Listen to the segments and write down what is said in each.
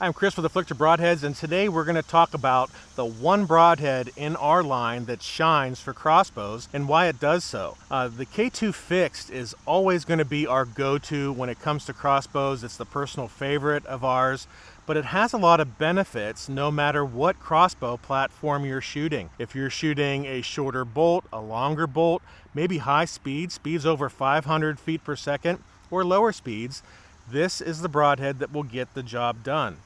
I'm Chris with Afflictor Broadheads, and today we're going to talk about the one broadhead in our line that shines for crossbows and why it does so. The K2 Fixed is always going to be our go-to when it comes to crossbows. It's the personal favorite of ours, but it has a lot of benefits no matter what crossbow platform you're shooting. If you're shooting a shorter bolt, a longer bolt, maybe high speeds over 500 feet per second, or lower speeds, this is the broadhead that will get the job done.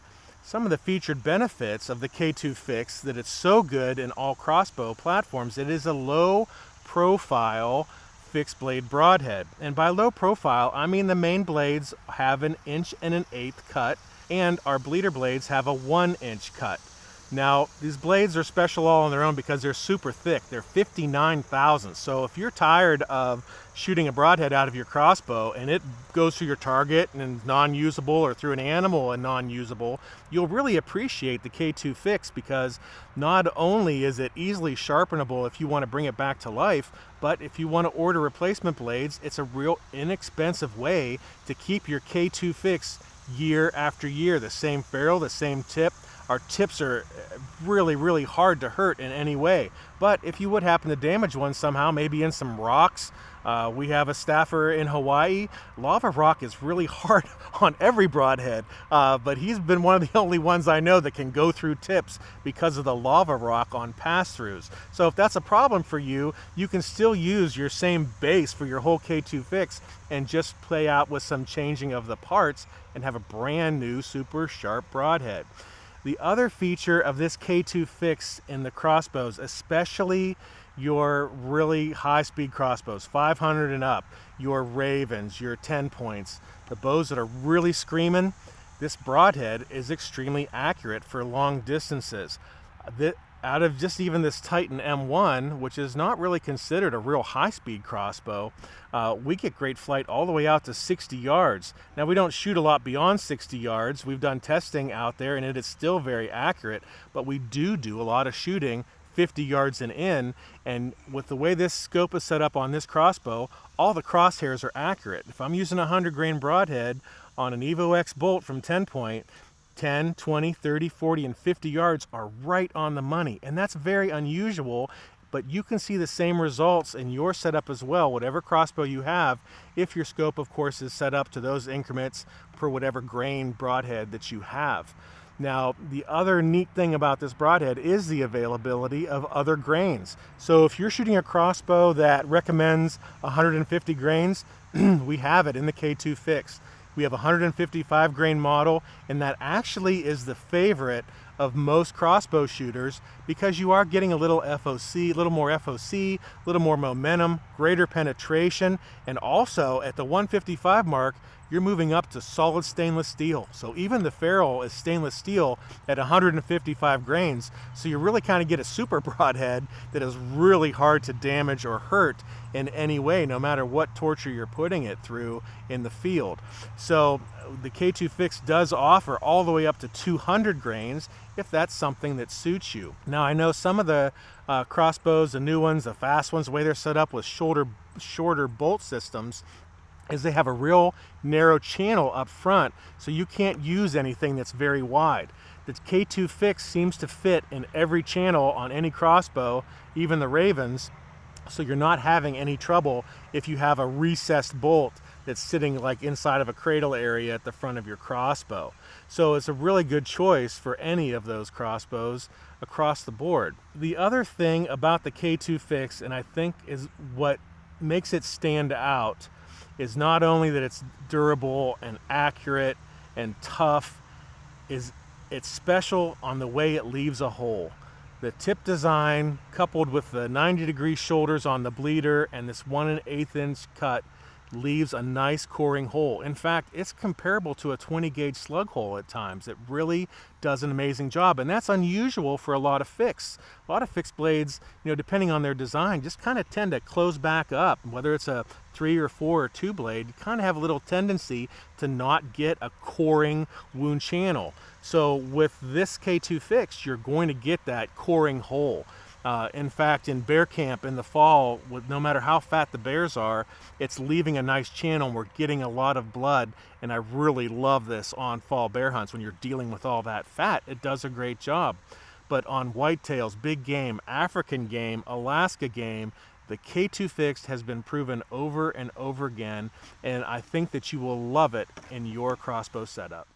Some of the featured benefits of the K2 Fix that it's so good in all crossbow platforms, it is a low profile fixed blade broadhead. And by low profile, I mean the main blades have 1 1/8 inch cut and our bleeder blades have a 1 inch cut. Now, these blades are special all on their own because they're super thick. They're 59 thousandths. So if you're tired of shooting a broadhead out of your crossbow and it goes through your target and non-usable, or through an animal and non-usable, you'll really appreciate the K2 Fix, because not only is it easily sharpenable if you want to bring it back to life, but if you want to order replacement blades, it's a real inexpensive way to keep your K2 Fix year after year. The same ferrule, the same tip. Our tips are really hard to hurt in any way. But if you would happen to damage one somehow, maybe in some rocks, we have a staffer in Hawaii. Lava rock is really hard on every broadhead, but he's been one of the only ones I know that can go through tips because of the lava rock on pass-throughs. So if that's a problem for you, you can still use your same base for your whole K2 Fix and just play out with some changing of the parts and have a brand new super sharp broadhead. The other feature of this K2 Fix in the crossbows, especially your really high-speed crossbows, 500 and up, your Ravens, your 10 points, the bows that are really screaming, this broadhead is extremely accurate for long distances. Out of just even this Titan M1, which is not really considered a real high-speed crossbow, we get great flight all the way out to 60 yards. Now, we don't shoot a lot beyond 60 yards. We've done testing out there, and it is still very accurate, but we do a lot of shooting 50 yards and in, and with the way this scope is set up on this crossbow, all the crosshairs are accurate. If I'm using a 100 grain broadhead on an Evo X bolt from 10 point, 10, 20, 30, 40, and 50 yards are right on the money. And that's very unusual, but you can see the same results in your setup as well, whatever crossbow you have, if your scope, of course, is set up to those increments per whatever grain broadhead that you have. Now, the other neat thing about this broadhead is the availability of other grains. So if you're shooting a crossbow that recommends 150 grains, we have it in the K2 Fix. We have a 155 grain model, and that actually is the favorite of most crossbow shooters because you are getting a little FOC, a little more FOC, a little more momentum, greater penetration, and also at the 155 mark, you're moving up to solid stainless steel. So even the ferrule is stainless steel at 155 grains. So you really kind of get a super broadhead that is really hard to damage or hurt in any way, no matter what torture you're putting it through in the field. So the K2 Fix does offer all the way up to 200 grains if that's something that suits you. Now, I know some of the crossbows, the new ones, the fast ones, the way they're set up with shorter bolt systems, is they have a real narrow channel up front, so you can't use anything that's very wide. The K2 Fix seems to fit in every channel on any crossbow, even the Ravens, so you're not having any trouble if you have a recessed bolt that's sitting like inside of a cradle area at the front of your crossbow. So it's a really good choice for any of those crossbows across the board. The other thing about the K2 Fix, and I think is what makes it stand out, is not only that it's durable and accurate and tough, is it's special on the way it leaves a hole. The tip design, coupled with the 90-degree shoulders on the bleeder and this 1 1/8 inch cut, leaves a nice coring hole. In fact, it's comparable to a 20 gauge slug hole at times. It really does an amazing job, and that's unusual for a lot of fixed. A lot of fixed blades, depending on their design, just kind of tend to close back up. Whether it's a 3 or 4 or 2 blade, you kind of have a little tendency to not get a coring wound channel. So with this K2 Fix, you're going to get that coring hole. In fact, in bear camp in the fall, no matter how fat the bears are, it's leaving a nice channel and we're getting a lot of blood. And I really love this on fall bear hunts. When you're dealing with all that fat, it does a great job. But on whitetails, big game, African game, Alaska game, the K2 Fixed has been proven over and over again, and I think that you will love it in your crossbow setup.